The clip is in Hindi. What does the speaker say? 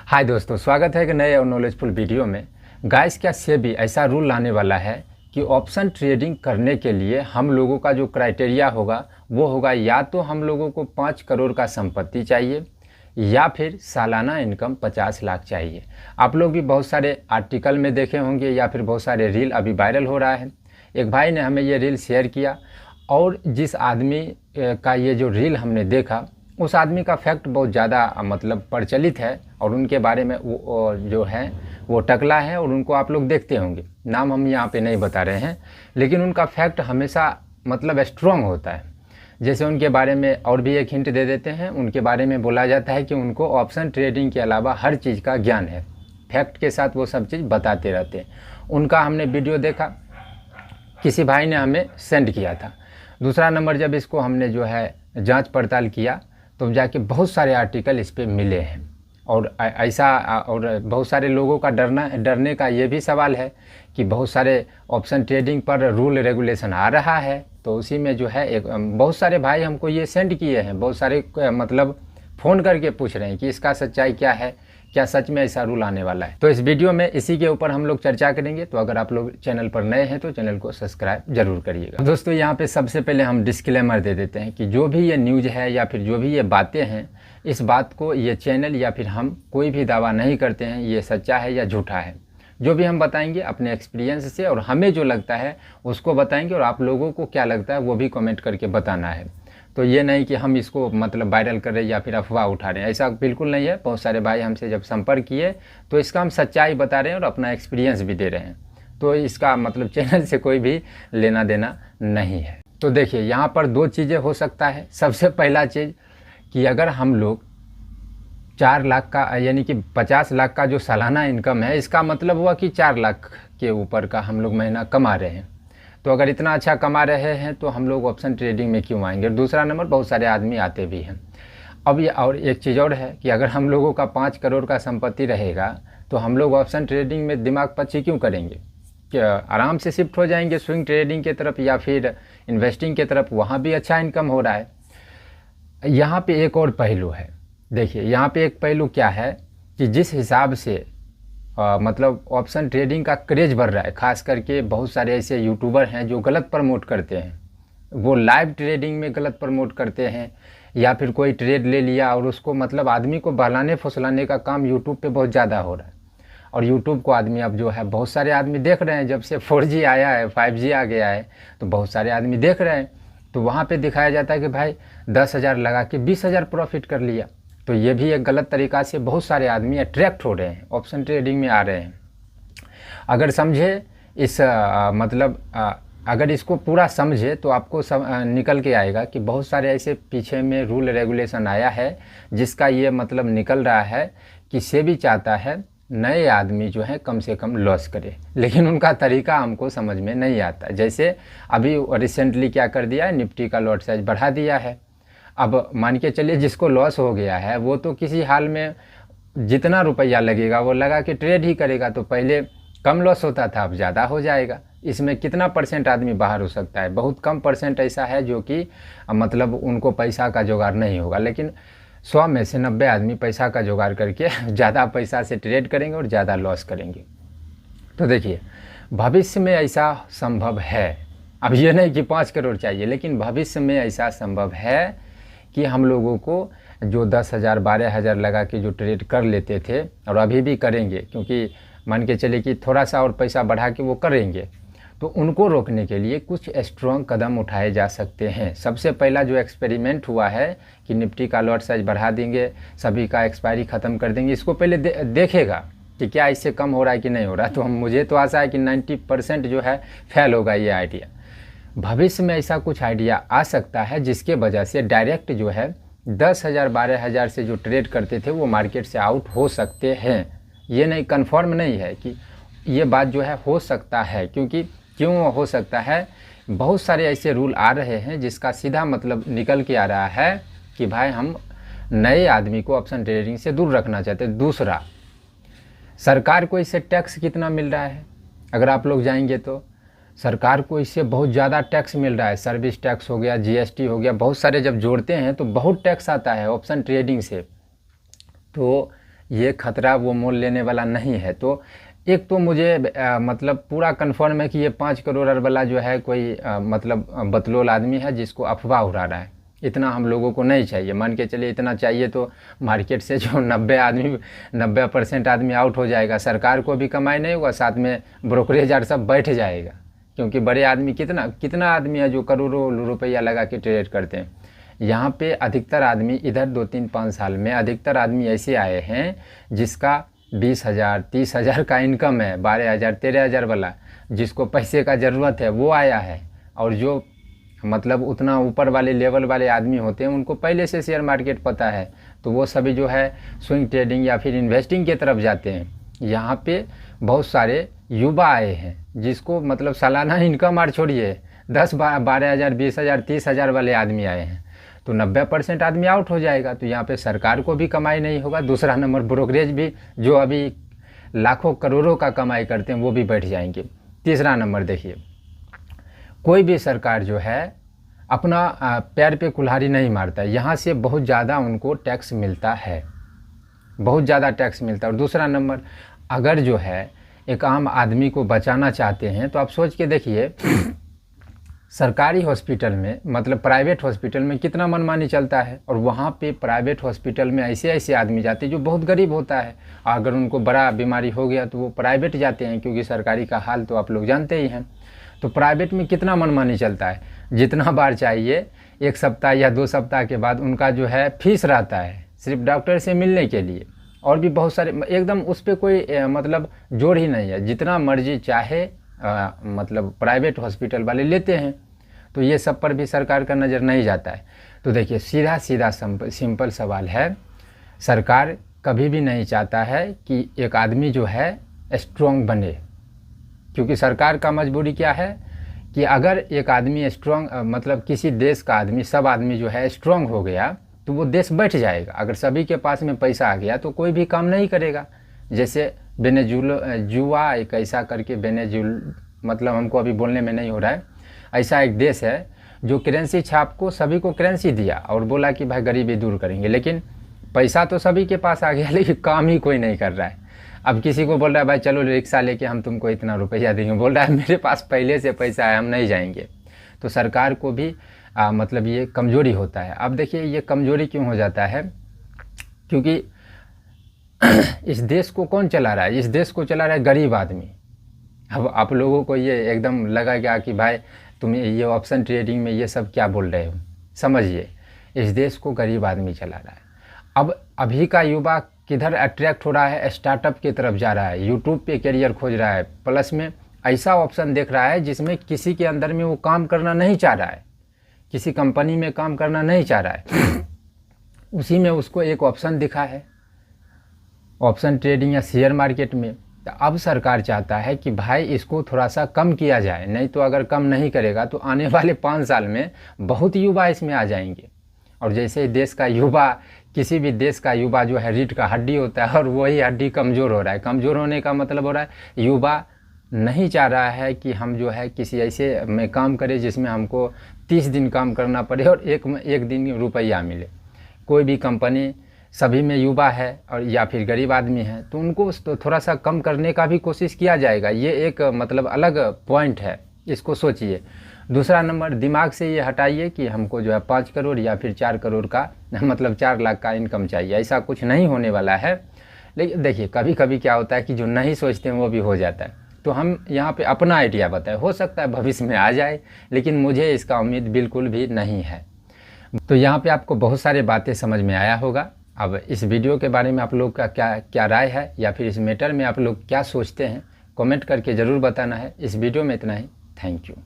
हाय दोस्तों, स्वागत है एक नए और नॉलेजफुल वीडियो में। गाइस, क्या सेबी ऐसा रूल लाने वाला है कि ऑप्शन ट्रेडिंग करने के लिए हम लोगों का जो क्राइटेरिया होगा वो होगा या तो हम लोगों को 5 करोड़ का संपत्ति चाहिए या फिर सालाना इनकम 50 लाख चाहिए। आप लोग भी बहुत सारे आर्टिकल में देखे होंगे या फिर बहुत सारे रील अभी वायरल हो रहा है। एक भाई ने हमें ये रील शेयर किया और जिस आदमी का ये जो रील हमने देखा उस आदमी का फैक्ट बहुत ज़्यादा मतलब प्रचलित है और उनके बारे में वो जो है वो टकला है और उनको आप लोग देखते होंगे। नाम हम यहाँ पे नहीं बता रहे हैं, लेकिन उनका फैक्ट हमेशा मतलब स्ट्रॉन्ग होता है। जैसे उनके बारे में और भी एक हिंट दे देते हैं। उनके बारे में बोला जाता है कि उनको ऑप्शन ट्रेडिंग के अलावा हर चीज़ का ज्ञान है। फैक्ट के साथ वो सब चीज़ बताते रहते हैं। उनका हमने वीडियो देखा, किसी भाई ने हमें सेंड किया था। दूसरा नंबर जब इसको हमने जो है जांच पड़ताल किया तो जाके बहुत सारे आर्टिकल इस पे मिले हैं और ऐसा और बहुत सारे लोगों का डरने का ये भी सवाल है कि बहुत सारे ऑप्शन ट्रेडिंग पर रूल रेगुलेशन आ रहा है। तो उसी में जो है एक बहुत सारे भाई हमको ये सेंड किए हैं, बहुत सारे मतलब फ़ोन करके पूछ रहे हैं कि इसका सच्चाई क्या है, क्या सच में ऐसा रूल आने वाला है। तो इस वीडियो में इसी के ऊपर हम लोग चर्चा करेंगे। तो अगर आप लोग चैनल पर नए हैं तो चैनल को सब्सक्राइब जरूर करिएगा। दोस्तों, यहाँ पे सबसे पहले हम डिस्क्लेमर दे देते हैं कि जो भी ये न्यूज़ है या फिर जो भी ये बातें हैं, इस बात को ये चैनल या फिर हम कोई भी दावा नहीं करते हैं ये सच्चा है या झूठा है। जो भी हम बताएंगे अपने एक्सपीरियंस से और हमें जो लगता है उसको बताएंगे और आप लोगों को क्या लगता है वो भी कमेंट करके बताना है। तो ये नहीं कि हम इसको मतलब वायरल कर रहे हैं या फिर अफवाह उठा रहे हैं, ऐसा बिल्कुल नहीं है। बहुत सारे भाई हमसे जब संपर्क किए तो इसका हम सच्चाई बता रहे हैं और अपना एक्सपीरियंस भी दे रहे हैं। तो इसका मतलब चैनल से कोई भी लेना देना नहीं है। तो देखिए, यहाँ पर दो चीज़ें हो सकता है। सबसे पहला चीज़ कि अगर हम लोग 4 लाख का यानी कि 50 लाख का जो सालाना इनकम है, इसका मतलब हुआ कि 4 लाख के ऊपर का हम लोग महीना कमा रहे हैं। तो अगर इतना अच्छा कमा रहे हैं तो हम लोग ऑप्शन ट्रेडिंग में क्यों आएंगे। दूसरा नंबर, बहुत सारे आदमी आते भी हैं। अब ये और एक चीज़ और है कि अगर हम लोगों का 5 करोड़ का संपत्ति रहेगा तो हम लोग ऑप्शन ट्रेडिंग में दिमाग पच्ची क्यों करेंगे, क्या आराम से शिफ्ट हो जाएंगे स्विंग ट्रेडिंग की तरफ या फिर इन्वेस्टिंग की तरफ, वहाँ भी अच्छा इनकम हो रहा है। यहाँ पे एक और पहलू है। देखिए, यहाँ पे एक पहलू क्या है कि जिस हिसाब से मतलब ऑप्शन ट्रेडिंग का क्रेज बढ़ रहा है, खास करके बहुत सारे ऐसे यूट्यूबर हैं जो गलत प्रमोट करते हैं। वो लाइव ट्रेडिंग में गलत प्रमोट करते हैं या फिर कोई ट्रेड ले लिया और उसको मतलब आदमी को बहलाने फुसलाने का काम यूट्यूब पे बहुत ज़्यादा हो रहा है। और यूट्यूब को आदमी अब जो है बहुत सारे आदमी देख रहे हैं। जब से 4G आया है, 5G आ गया है तो बहुत सारे आदमी देख रहे हैं। तो वहाँ पर दिखाया जाता है कि भाई 10,000 लगा के 20,000 प्रॉफिट कर लिया। तो ये भी एक गलत तरीक़ा से बहुत सारे आदमी अट्रैक्ट हो रहे हैं, ऑप्शन ट्रेडिंग में आ रहे हैं। अगर समझे इस अगर इसको पूरा समझे तो आपको निकल के आएगा कि बहुत सारे ऐसे पीछे में रूल रेगुलेशन आया है जिसका ये मतलब निकल रहा है कि सेबी चाहता है नए आदमी जो है कम से कम लॉस करे, लेकिन उनका तरीका हमको समझ में नहीं आता। जैसे अभी रिसेंटली क्या कर दिया है, निफ्टी का लॉट साइज बढ़ा दिया है। अब मान के चलिए जिसको लॉस हो गया है वो तो किसी हाल में जितना रुपया लगेगा वो लगा के ट्रेड ही करेगा। तो पहले कम लॉस होता था, अब ज़्यादा हो जाएगा। इसमें कितना परसेंट आदमी बाहर हो सकता है, बहुत कम परसेंट ऐसा है जो कि मतलब उनको पैसा का जुगाड़ नहीं होगा। लेकिन 100 में से 90 आदमी पैसा का जुगाड़ करके ज़्यादा पैसा से ट्रेड करेंगे और ज़्यादा लॉस करेंगे। तो देखिए, भविष्य में ऐसा संभव है। अब ये नहीं कि 5 करोड़ चाहिए, लेकिन भविष्य में ऐसा संभव है कि हम लोगों को जो 10,000 12,000 लगा के जो ट्रेड कर लेते थे और अभी भी करेंगे, क्योंकि मान के चले कि थोड़ा सा और पैसा बढ़ा के वो करेंगे, तो उनको रोकने के लिए कुछ स्ट्रॉन्ग कदम उठाए जा सकते हैं। सबसे पहला जो एक्सपेरिमेंट हुआ है कि निफ्टी का लॉट साइज बढ़ा देंगे, सभी का एक्सपायरी ख़त्म कर देंगे। इसको पहले देखेगा कि क्या इससे कम हो रहा है कि नहीं हो रहा। तो मुझे तो आशा है कि 90% जो है फेल होगा ये आइडिया। भविष्य में ऐसा कुछ आइडिया आ सकता है जिसके वजह से डायरेक्ट जो है 10,000 12,000 से जो ट्रेड करते थे वो मार्केट से आउट हो सकते हैं। ये नहीं, कंफर्म नहीं है कि ये बात जो है हो सकता है। क्यों हो सकता है, बहुत सारे ऐसे रूल आ रहे हैं जिसका सीधा मतलब निकल के आ रहा है कि भाई हम नए आदमी को ऑप्शन ट्रेडिंग से दूर रखना चाहते हैं। दूसरा, सरकार को इससे टैक्स कितना मिल रहा है, अगर आप लोग जाएंगे तो सरकार को इससे बहुत ज़्यादा टैक्स मिल रहा है। सर्विस टैक्स हो गया, जीएसटी हो गया, बहुत सारे जब जोड़ते हैं तो बहुत टैक्स आता है ऑप्शन ट्रेडिंग से। तो ये खतरा वो मोल लेने वाला नहीं है। तो एक तो मुझे मतलब पूरा कन्फर्म है कि ये 5 करोड़ वाला जो है कोई मतलब बतलोल आदमी है जिसको अफवाह उड़ा रहा है। इतना हम लोगों को नहीं चाहिए, मान के चलिए इतना चाहिए तो मार्केट से जो 90% आदमी आउट हो जाएगा, सरकार को भी कमाई नहीं होगा, साथ में ब्रोकरेज और सब बैठ जाएगा। क्योंकि बड़े आदमी कितना आदमी है जो करोड़ों रुपया लगा के ट्रेड करते हैं। यहाँ पे अधिकतर आदमी इधर 2-3-5 साल में अधिकतर आदमी ऐसे आए हैं जिसका 20,000 30,000 का इनकम है, 12,000 13,000 वाला, जिसको पैसे का ज़रूरत है वो आया है। और जो मतलब उतना ऊपर वाले लेवल वाले आदमी होते हैं उनको पहले से शेयर मार्केट पता है, तो वो सभी जो है स्विंग ट्रेडिंग या फिर इन्वेस्टिंग की तरफ जाते हैं। यहाँ पे बहुत सारे युवा आए हैं जिसको मतलब सालाना इनकम और छोड़िए 10-12,000 20,000 30,000 वाले आदमी आए हैं। तो 90% आदमी आउट हो जाएगा, तो यहाँ पे सरकार को भी कमाई नहीं होगा। दूसरा नंबर ब्रोकरेज भी जो अभी लाखों करोड़ों का कमाई करते हैं वो भी बैठ जाएंगे। तीसरा नंबर देखिए, कोई भी सरकार जो है अपना पैर पे कुल्हाड़ी नहीं मारता है, यहाँ से बहुत ज़्यादा उनको टैक्स मिलता है, बहुत ज़्यादा टैक्स मिलता है। और दूसरा नंबर, अगर जो है एक आम आदमी को बचाना चाहते हैं तो आप सोच के देखिए, सरकारी हॉस्पिटल में मतलब प्राइवेट हॉस्पिटल में कितना मनमानी चलता है। और वहाँ पे प्राइवेट हॉस्पिटल में ऐसे आदमी जाते हैं जो बहुत गरीब होता है, अगर उनको बड़ा बीमारी हो गया तो वो प्राइवेट जाते हैं, क्योंकि सरकारी का हाल तो आप लोग जानते ही हैं। तो प्राइवेट में कितना मनमानी चलता है, जितना बार चाहिए 1 सप्ताह या 2 सप्ताह के बाद उनका जो है फीस रहता है सिर्फ डॉक्टर से मिलने के लिए। और भी बहुत सारे एकदम उस पर कोई मतलब जोड़ ही नहीं है, जितना मर्जी चाहे मतलब प्राइवेट हॉस्पिटल वाले लेते हैं। तो ये सब पर भी सरकार का नज़र नहीं जाता है। तो देखिए सीधा सिंपल सवाल है, सरकार कभी भी नहीं चाहता है कि एक आदमी जो है स्ट्रॉन्ग बने, क्योंकि सरकार का मजबूरी क्या है कि अगर एक आदमी स्ट्रॉन्ग मतलब किसी देश का आदमी सब आदमी जो है स्ट्रॉन्ग हो गया तो वो देश बैठ जाएगा। अगर सभी के पास में पैसा आ गया तो कोई भी काम नहीं करेगा। जैसे वेनेजुएला एक ऐसा करके मतलब हमको अभी बोलने में नहीं हो रहा है, ऐसा एक देश है जो करेंसी छाप को सभी को करेंसी दिया और बोला कि भाई गरीबी दूर करेंगे, लेकिन पैसा तो सभी के पास आ गया लेकिन काम ही कोई नहीं कर रहा है। अब किसी को बोल रहा है भाई चलो रिक्शा लेके हम तुमको इतना रुपया देंगे, बोल रहा है मेरे पास पहले से पैसा है हम नहीं जाएंगे। तो सरकार को भी मतलब ये कमज़ोरी होता है। अब देखिए ये कमज़ोरी क्यों हो जाता है, क्योंकि इस देश को कौन चला रहा है, इस देश को चला रहा है गरीब आदमी। अब आप लोगों को ये एकदम लगा क्या कि भाई तुम ये ऑप्शन ट्रेडिंग में ये सब क्या बोल रहे हो, समझिए इस देश को गरीब आदमी चला रहा है। अब अभी का युवा किधर अट्रैक्ट हो रहा है, स्टार्टअप की तरफ जा रहा है, यूट्यूब पे करियर खोज रहा है, प्लस में ऐसा ऑप्शन देख रहा है जिसमें किसी के अंदर में वो काम करना नहीं चाह रहा है, किसी कंपनी में काम करना नहीं चाह रहा है, उसी में उसको एक ऑप्शन दिखा है ऑप्शन ट्रेडिंग या शेयर मार्केट में। तो अब सरकार चाहता है कि भाई इसको थोड़ा सा कम किया जाए, नहीं तो अगर कम नहीं करेगा तो आने वाले 5 साल में बहुत युवा इसमें आ जाएंगे। और जैसे देश का युवा, किसी भी देश का युवा जो है रीढ़ का हड्डी होता है और वही हड्डी कमज़ोर हो रहा है। कमज़ोर होने का मतलब हो रहा है युवा नहीं चाह रहा है कि हम जो है किसी ऐसे में काम करें जिसमें हमको 30 दिन काम करना पड़े और एक दिन रुपया मिले। कोई भी कंपनी सभी में युवा है और या फिर गरीब आदमी है तो उनको तो थोड़ा सा कम करने का भी कोशिश किया जाएगा। ये एक मतलब अलग पॉइंट है, इसको सोचिए। दूसरा नंबर, दिमाग से ये हटाइए कि हमको जो है 5 करोड़ या फिर 4 करोड़ का मतलब 4 लाख का इनकम चाहिए, ऐसा कुछ नहीं होने वाला है। लेकिन देखिए कभी कभी क्या होता है कि जो नहीं सोचते हैं वो भी हो जाता है। तो हम यहाँ पे अपना आइडिया बताएं, हो सकता है भविष्य में आ जाए, लेकिन मुझे इसका उम्मीद बिल्कुल भी नहीं है। तो यहाँ पे आपको बहुत सारी बातें समझ में आया होगा। अब इस वीडियो के बारे में आप लोग का क्या राय है या फिर इस मैटर में आप लोग क्या सोचते हैं, कमेंट करके ज़रूर बताना है। इस वीडियो में इतना ही, थैंक यू।